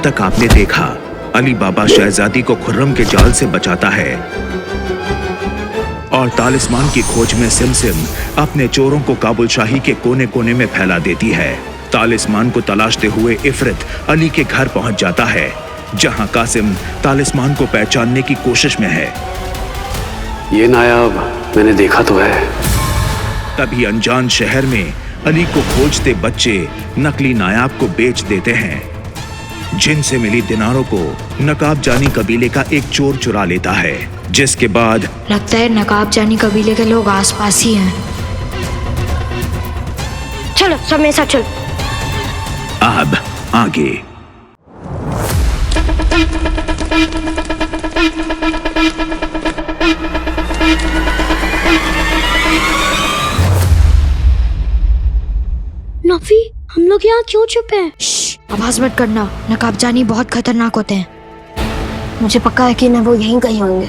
तक आपने देखा, अली बाबा शहजादी को खुर्रम के जाल से बचाता है और तालिस्मान की खोज में सिमसिम अपने चोरों को काबुल शाही के कोने कोने में फैला देती है। तालिस्मान को तलाशते हुए इफरित अली के घर पहुंच जाता है, जहां कासिम तालिस्मान को पहचानने की कोशिश में है। ये नायाब मैंने देखा तो है। तभी अनजान शहर में अली को खोजते बच्चे नकली नायाब को बेच देते हैं, जिनसे मिली दिनारों को नकाब जानी कबीले का एक चोर चुरा लेता है, जिसके बाद लगता है नकाब जानी कबीले के लोग आसपास ही हैं। चलो सब मेरे साथ चलो। अब आगे। नफी, हम लोग यहाँ क्यों चुप हैं? आवाज मत करना, नकाब जानी बहुत खतरनाक होते हैं। मुझे पक्का यकीन है वो यहीं कहीं होंगे।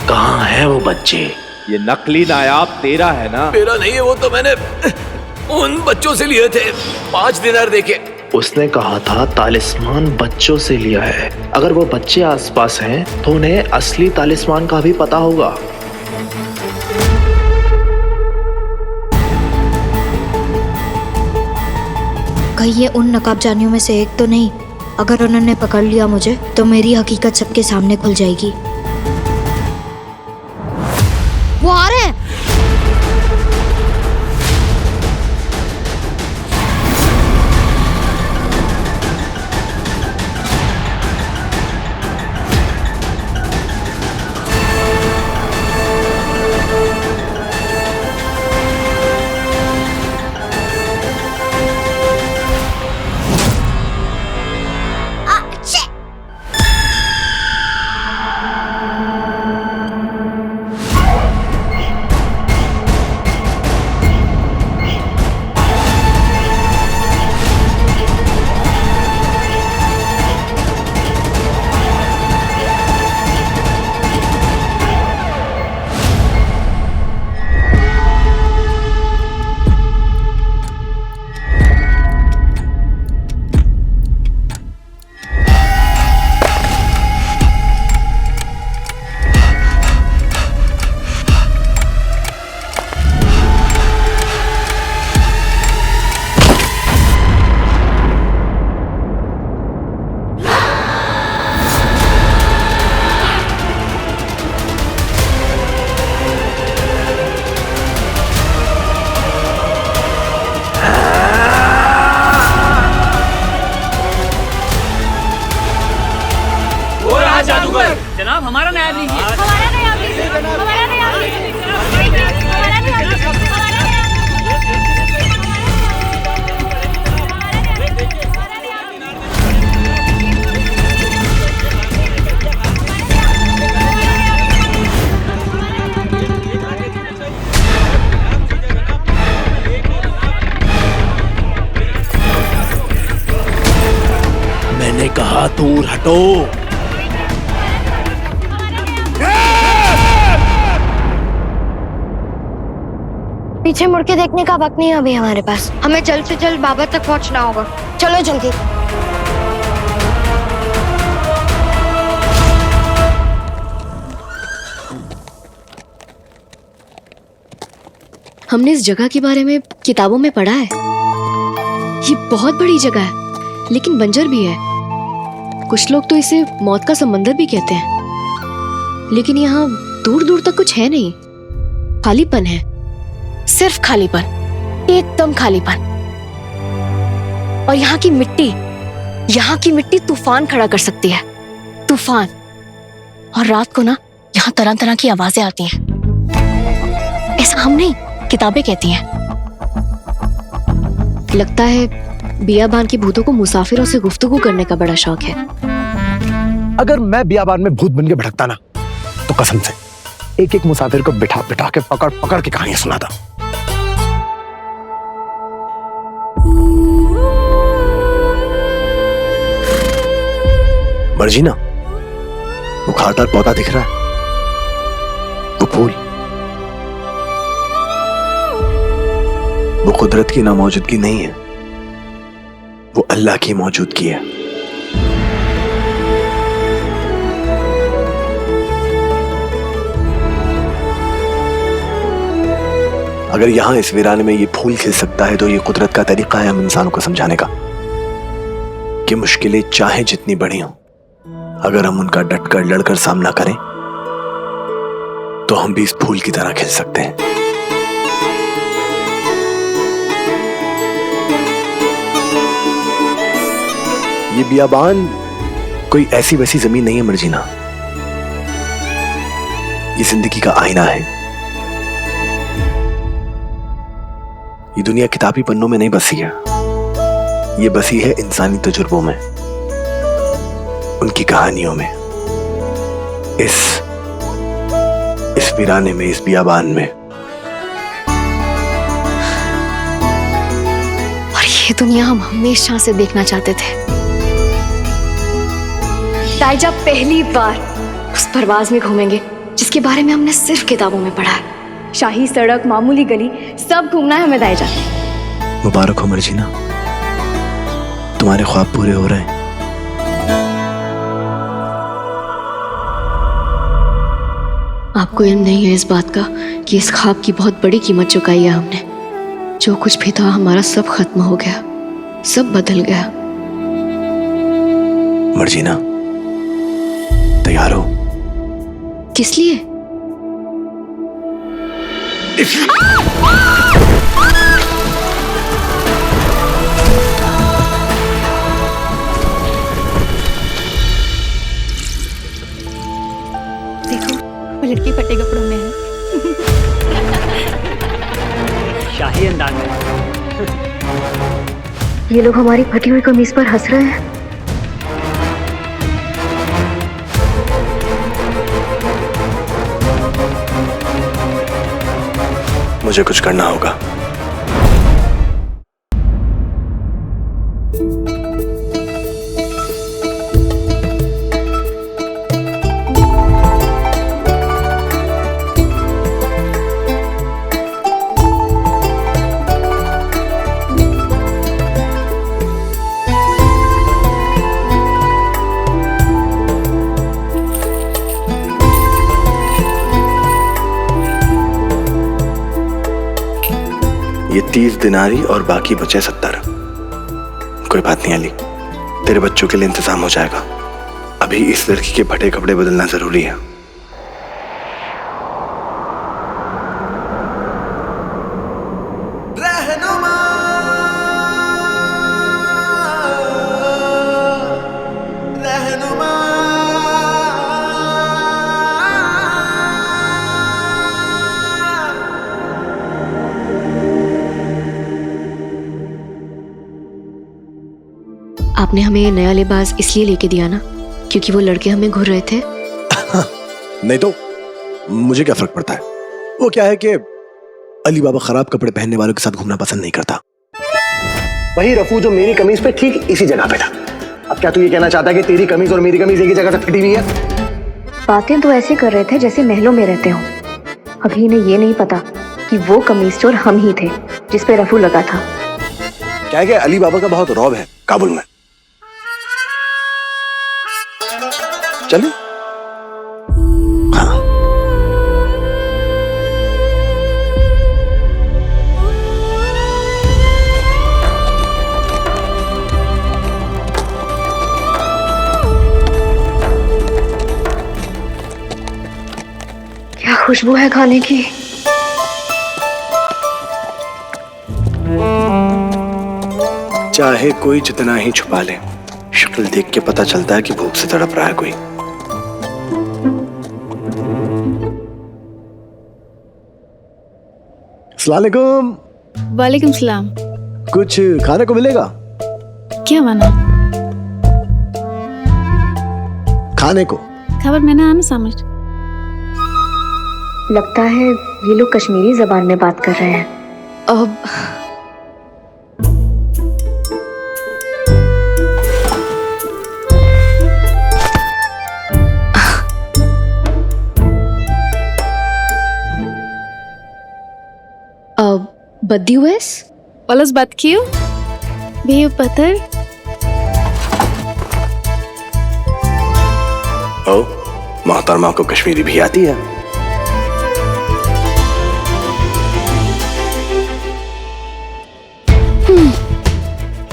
कहाँ है वो बच्चे? ये नकली नायाब तेरा है ना? मेरा नहीं है, वो तो मैंने उन बच्चों से लिए थे, 5 दिनार देके। उसने कहा था तालिस्मान बच्चों से लिया है। अगर वो बच्चे आसपास हैं तो उन्हें असली तालिस्मान का भी पता होगा। कहीं ये उन नकाब जानियों में से एक तो नहीं? अगर उन्होंने पकड़ लिया मुझे तो मेरी हकीकत सबके सामने खुल जाएगी। वो आ रहे हैं। जनाब हमारा नायाब लीजिए। हमारा नायाब लीजिए, हमारा नायाब लीजिए, हमारा नायाब लीजिए। मैंने कहा दूर हटो। पीछे मुड़ के देखने का वक्त नहीं है अभी हमारे पास। हमें जल्द से जल्द बाबा तक पहुंचना होगा। चलो जल्दी। हमने इस जगह के बारे में किताबों में पढ़ा है। ये बहुत बड़ी जगह है, लेकिन बंजर भी है। कुछ लोग तो इसे मौत का समंदर भी कहते हैं। लेकिन यहाँ दूर दूर तक कुछ है नहीं, खालीपन है, सिर्फ खालीपन, एकदम खालीपन। और यहाँ की मिट्टी तूफान खड़ा कर सकती है, तूफान। और रात को ना यहाँ तरह तरह की आवाजें आती हैं। ऐसा हम नहीं, किताबें कहती हैं। लगता है बियाबान के भूतों को मुसाफिरों से गुफ्तगू करने का बड़ा शौक है। अगर मैं बियाबान में भूत बन के भटकता ना, तो कसम से एक एक मुसाफिर को बिठा बिठा के पकड़ पकड़ के कहानियां सुनाता। मर्जी ना, वो खारदार पौधा दिख रहा है, वो फूल, वो कुदरत की नामौजूदगी नहीं है, वो अल्लाह की मौजूदगी है। अगर यहां इस वीराने में ये फूल खिल सकता है तो ये कुदरत का तरीका है हम इंसानों को समझाने का कि मुश्किलें चाहे जितनी बड़ी हों, अगर हम उनका डटकर लड़कर सामना करें तो हम भी इस फूल की तरह खिल सकते हैं। ये बियाबान कोई ऐसी वैसी जमीन नहीं है मर्जीना, ये जिंदगी का आईना है। ये दुनिया किताबी पन्नों में नहीं बसी है, ये बसी है इंसानी तजुर्बों में, उनकी कहानियों में, इस वीराने में, इस बियाबान में। और ये दुनिया हम हमेशा से देखना चाहते थे। ताइजा पहली बार उस परवाज में घूमेंगे जिसके बारे में हमने सिर्फ किताबों में पढ़ा है। शाही सड़क, मामूली गली, सब घूमना है हमें ताइजा। मुबारक हो मर्जीना, तुम्हारे ख्वाब पूरे हो रहे हैं। आपको इल्म नहीं है इस बात का कि इस ख्वाब की बहुत बड़ी कीमत चुकाई है हमने। जो कुछ भी था हमारा सब खत्म हो गया, सब बदल गया। मर्जीना, तैयार हो? किस लिए? देखो वो लड़की फटे कपड़ों में है। शाही अंदाज में। ये लोग हमारी फटी हुई कमीज पर हंस रहे हैं। मुझे कुछ करना होगा। ये 30 दिनारी और बाकी बचे 70। कोई बात नहीं अली, तेरे बच्चों के लिए इंतजाम हो जाएगा। अभी इस लड़की के फटे कपड़े बदलना जरूरी है। आपने हमें ये नया लिबास इसलिए लेके दिया ना क्योंकि वो लड़के हमें घूर रहे थे? नहीं तो मुझे क्या फर्क पड़ता है। वो क्या है कि अली बाबा खराब कपड़े पहनने वालों के साथ घूमना पसंद नहीं करता। वही रफू जो मेरी कमीज पे ठीक इसी जगह पे था। अब क्या तू ये कहना चाहता है कि तेरी कमीज और मेरी कमीज एक ही जगह से फटी हुई है? बातें तो ऐसे कर रहे थे जैसे महलों में रहते हो। अभी इन्हें ये नहीं पता कि वो कमीज चोर हम ही थे जिस पे रफू लगा था। क्या है कि अली बाबा का बहुत रौब है काबुल में। चले? हाँ। क्या खुशबू है खाने की। चाहे कोई जितना ही छुपा ले, शक्ल देख के पता चलता है कि भूख से तड़प रहा है कोई। अस्सलामुअलैकुम। वालेकुम सलाम। कुछ खाने को मिलेगा? क्या बना? खाने को खबर में ना आना समझ। लगता है ये लोग कश्मीरी जबान में बात कर रहे हैं। अब Baddi हुएस? Alles batkiu? Biu patar? ओ, मोहतरमा को कश्मीरी भी आती है।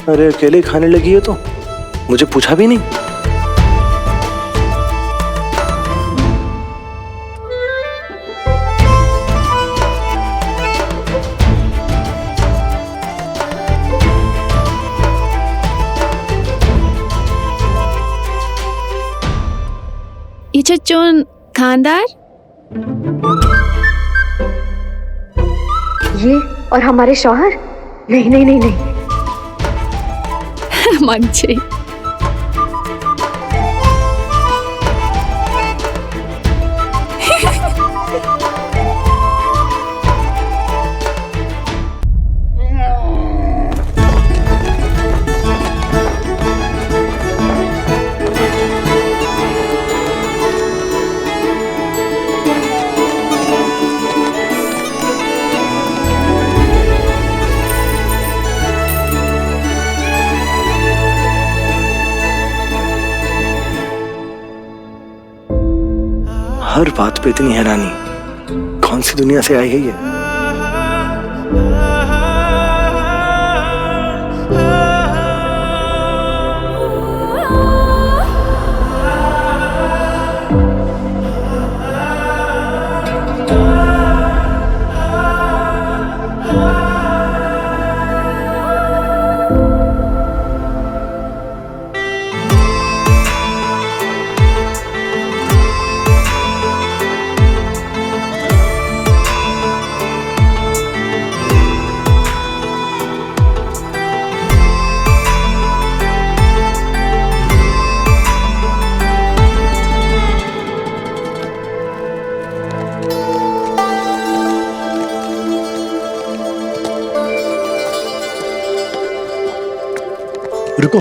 अरे अकेले खाने लगी है तो मुझे पूछा भी नहीं। ये चचोन खानदार? ये और हमारे शौहर? नहीं नहीं नहीं नहीं। मंचे। हर बात पे इतनी हैरानी, कौन सी दुनिया से आई है ये? रुको,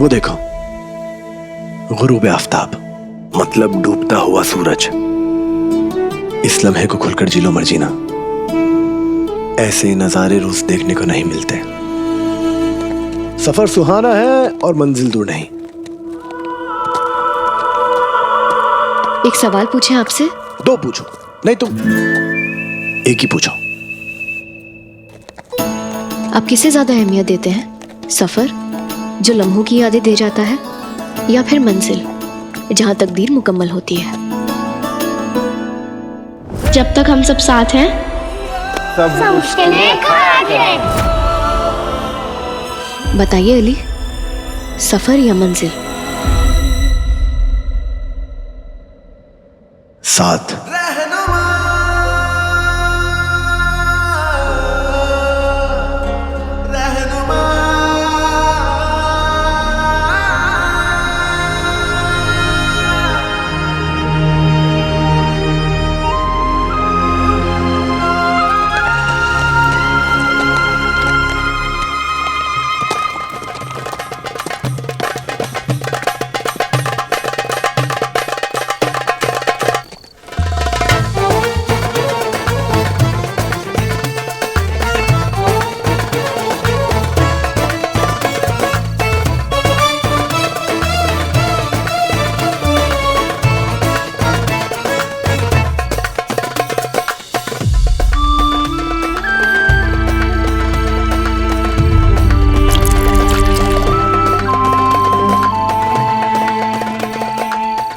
वो देखो, गुरूब आफ्ताब, मतलब डूबता हुआ सूरज। इस लम्हे को खुलकर जी लो मर्जीना, ऐसे नजारे रोज देखने को नहीं मिलते। सफर सुहाना है और मंजिल दूर नहीं। एक सवाल पूछें आपसे? दो पूछो, नहीं तुम एक ही पूछो। आप किसे ज्यादा अहमियत देते हैं? सफर जो लम्हों की यादें दे जाता है, या फिर मंजिल जहां तकदीर मुकम्मल होती है? जब तक हम सब साथ हैं सब मुश्किलें खड़ा करें। बताइए अली, सफर या मंजिल? साथ।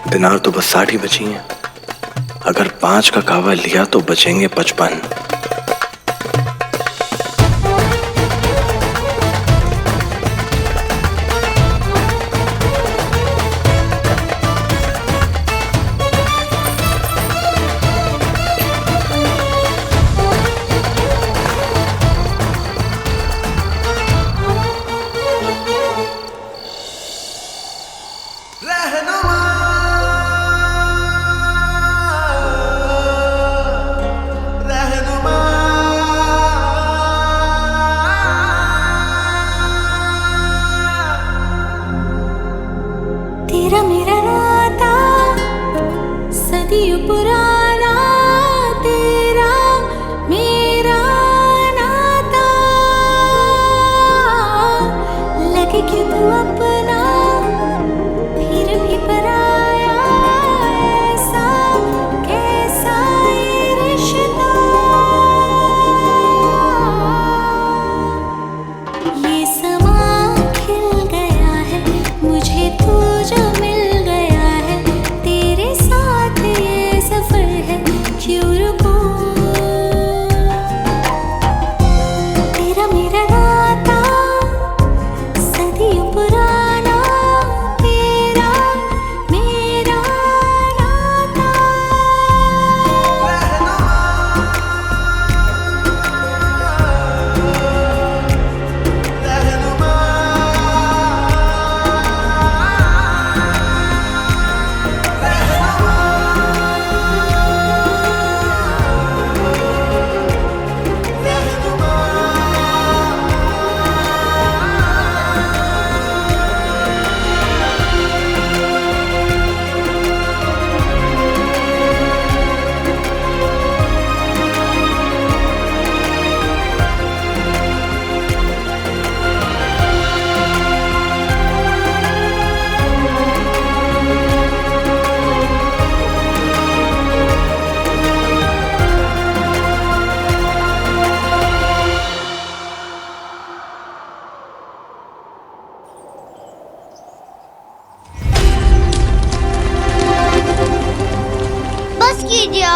दिनार तो बस 60 ही बची हैं। अगर 5 का कावा लिया तो बचेंगे 55। रहनुमा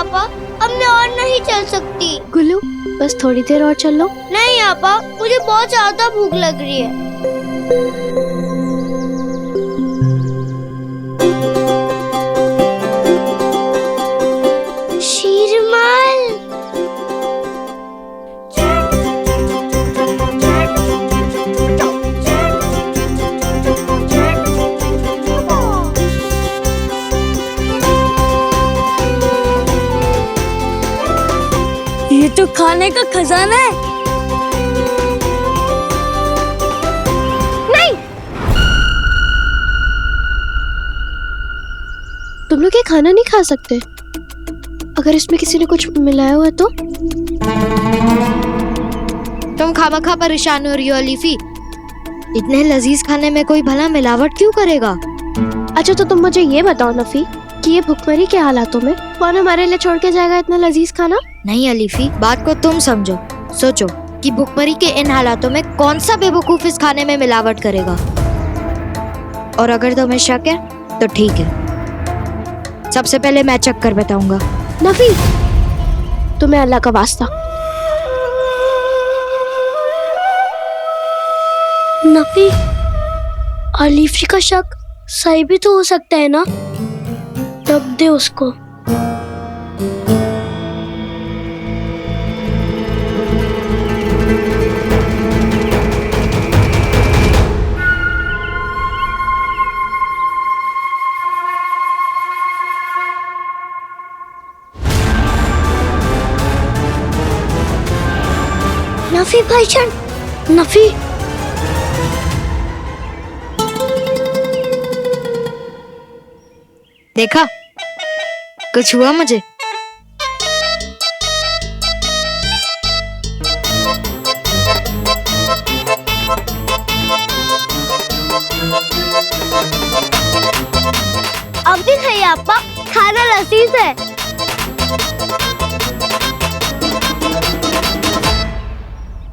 आपा, अब मैं और नहीं चल सकती। गुल्लू बस थोड़ी देर और चल लो। नहीं आपा, मुझे बहुत ज्यादा भूख लग रही है। शीरमाल। ये तो खाने का खजाना है। नहीं, तुम लोग ये खाना नहीं खा सकते। अगर इसमें किसी ने कुछ मिलाया हुआ है तो? तुम खामखा परेशान हो रही हो अलीफी। इतने लजीज खाने में कोई भला मिलावट क्यों करेगा? अच्छा तो तुम मुझे ये बताओ नफी कि ये भुखमरी के हालातों में कौन हमारे लिए छोड़ के जाएगा इतना लजीज खाना? नहीं अलीफी, बात को तुम समझो। सोचो कि भुखमरी के इन हालातों में कौन सा बेवकूफ इस खाने में मिलावट करेगा। और अगर तुम्हें शक है तो ठीक है, सबसे पहले मैं चेक कर बताऊंगा। नफी तुम्हें अल्लाह का वास्ता। नफी, अलीफी का शक सही भी तो हो सकता है ना? तब दे उसको। नफी भाईजान, नफी। देखा, कुछ हुआ मुझे? अब भी खाइए आपा, खाना लजीज है।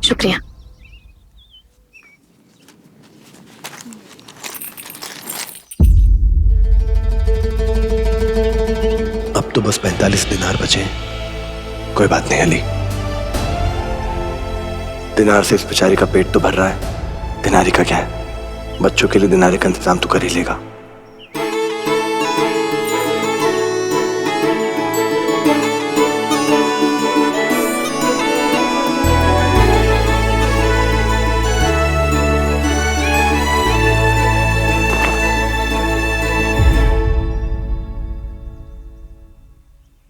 शुक्रिया। अब तो बस 45 दिनार बचे। कोई बात नहीं अली, दिनार से इस बेचारी का पेट तो भर रहा है। दिनारी का क्या है, बच्चों के लिए दिनारी का इंतजाम तो कर ही लेगा।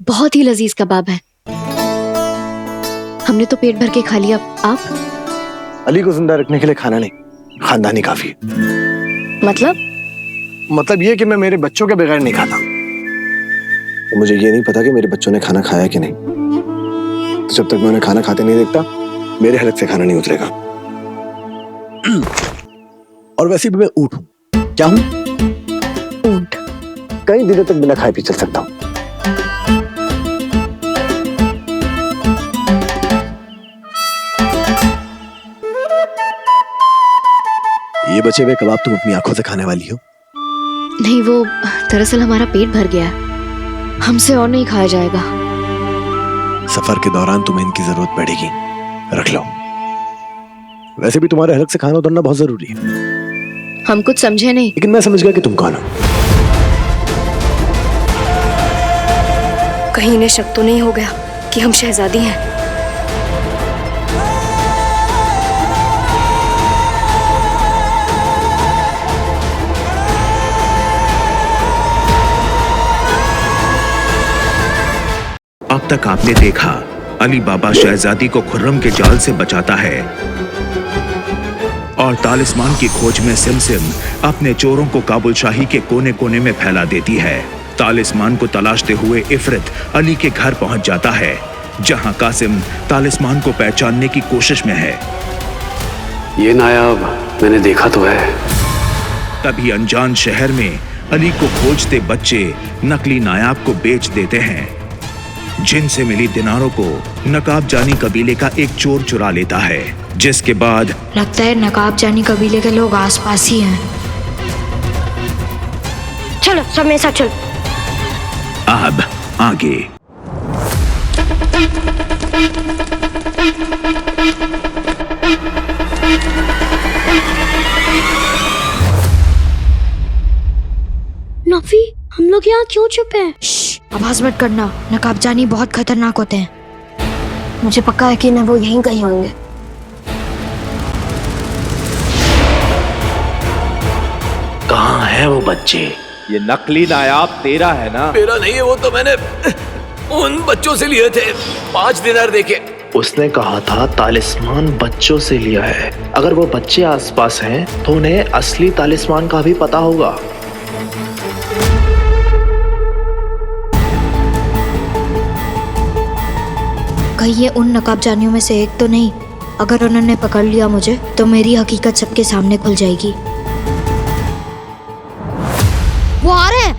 बहुत ही लजीज कबाब है। हमने तो पेट भर के खा लिया। आप? अली को जिंदा रखने के लिए खाना नहीं, खानदानी काफी है। मतलब ये कि मैं मेरे बच्चों के बगैर नहीं खाता। तो मुझे ये नहीं पता कि मेरे बच्चों ने खाना खाया कि नहीं। तो जब तक मैं उन्हें खाना खाते नहीं देखता, मेरे हलक से खाना नहीं उतरेगा। और वैसे भी मैं ऊंट हूं। क्या हूं? ऊंट। कई दिनों तक बिना खाए पी चल सकता हूं। ये बचे हुए कबाब तुम अपनी आंखों से खाने वाली हो? नहीं, वो दरअसल हमारा पेट भर गया है, हमसे और नहीं खाया जाएगा। सफर के दौरान तुम्हें इनकी जरूरत पड़ेगी, रख लो। वैसे भी तुम्हारे हलक से खाना उतरना बहुत जरूरी है। हम कुछ समझे नहीं। लेकिन मैं समझ गया कि तुम कौन हो। कहीं इन्हें शक तो नहीं हो गया कि हम शहजादी हैं? अब तक आपने देखा अली बाबा शहजादी को खुर्रम के जाल से बचाता है और तालिस्मान की खोज में सिमसिम अपने चोरों को काबुल शाही के कोने कोने में फैला देती है। तालिस्मान को तलाशते हुए इफरित अली के घर पहुंच जाता है, जहां कासिम तालिस्मान को पहचानने की कोशिश में है। ये नायाब मैंने देखा तो है। तभी अनजान शहर में अली को खोजते बच्चे नकली नायाब को बेच देते हैं, जिनसे मिली दिनारों को नकाब जानी कबीले का एक चोर चुरा लेता है, जिसके बाद लगता है नकाब जानी कबीले के लोग आसपास ही हैं। चलो सब मेरे साथ चलो। अब आगे। यहाँ क्यों छुपे हैं? आवाज मत करना, नकाबजानी बहुत खतरनाक होते हैं। मुझे पक्का है कि वो यहीं कहीं होंगे। कहाँ है वो बच्चे? ये नकली नायाब तेरा है ना? मेरा नहीं है वो, तो मैंने उन बच्चों से लिए थे। 5 दिनार देके। उसने कहा था तालिस्मान बच्चों से लिया है। अगर वो बच्चे आसपास हैं तो उन्हें असली तालिस्मान का भी पता होगा। कहीं ये उन नकाबजानियों में से एक तो नहीं? अगर उन्होंने पकड़ लिया मुझे तो मेरी हकीकत सबके सामने खुल जाएगी। वो आ रहे हैं।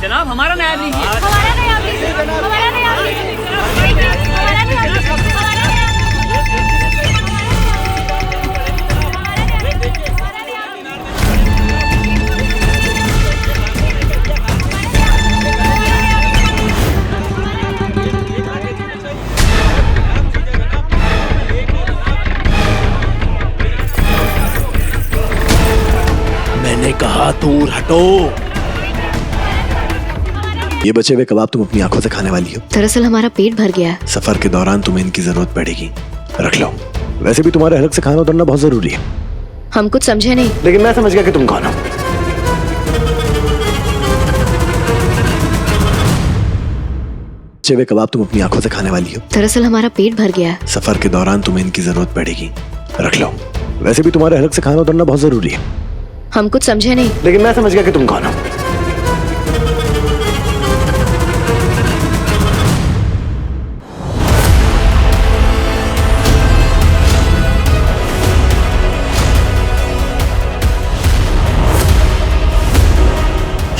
जनाब हमारा नायाब लीजिए। हमारा नायाब लीजिए, हमारा नायाब लीजिए, हमारा नायाब लीजिए, हमारा मैंने कहा दूर हटो। ये बचे हुए कबाब तुम अपनी आंखों से खाने वाली हो। दरअसल हमारा पेट भर गया है। सफर के दौरान तुम्हें इनकी जरूरत पड़ेगी, रख लो। वैसे भी तुम्हारे हलक से खाना उतरना बहुत जरूरी है। हम कुछ समझे नहीं। लेकिन मैं समझ गया कि तुम कौन हो। बचे हुए कबाब तुम अपनी आंखों से खाने वाली हो। दरअसल हमारा पेट भर गया है। सफर के दौरान तुम्हें इनकी जरूरत पड़ेगी, रख लो। वैसे भी तुम्हारे हलक से खाना उतरना बहुत जरूरी है। हम कुछ समझे नहीं। लेकिन मैं समझ गया कि तुम कौन हो।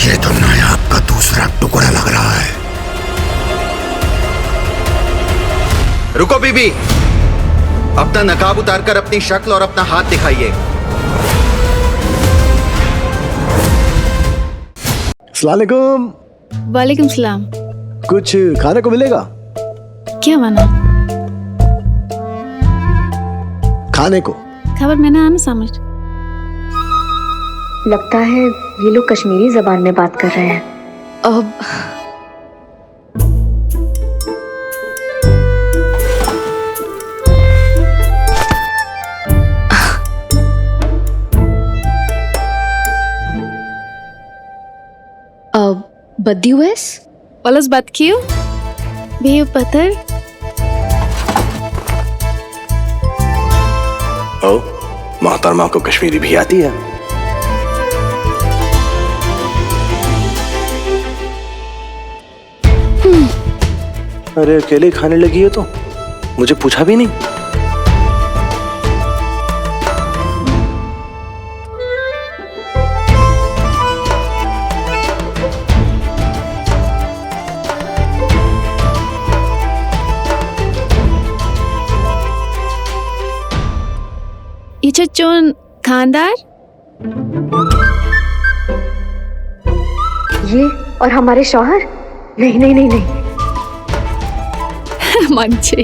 ये तो नायाब का दूसरा टुकड़ा लग रहा है। रुको बीबी, अपना नकाब उतारकर अपनी शक्ल और अपना हाथ दिखाइए। अस्सलामुअलैकुम। वालेकुम सलाम। कुछ खाने को मिलेगा? क्या बना? खाने को। खबर में ना आना समझ। लगता है ये लोग कश्मीरी जबान में बात कर रहे हैं। अब बद्दी हुएस वलस बात क्यों भी पत्थर ओ मोहतरमा को कश्मीरी भी आती है। अरे अकेले खाने लगी है तो मुझे पूछा भी नहीं। ये चचोन खानदार ये और हमारे शौहर? नहीं नहीं नहीं नहीं। मानছি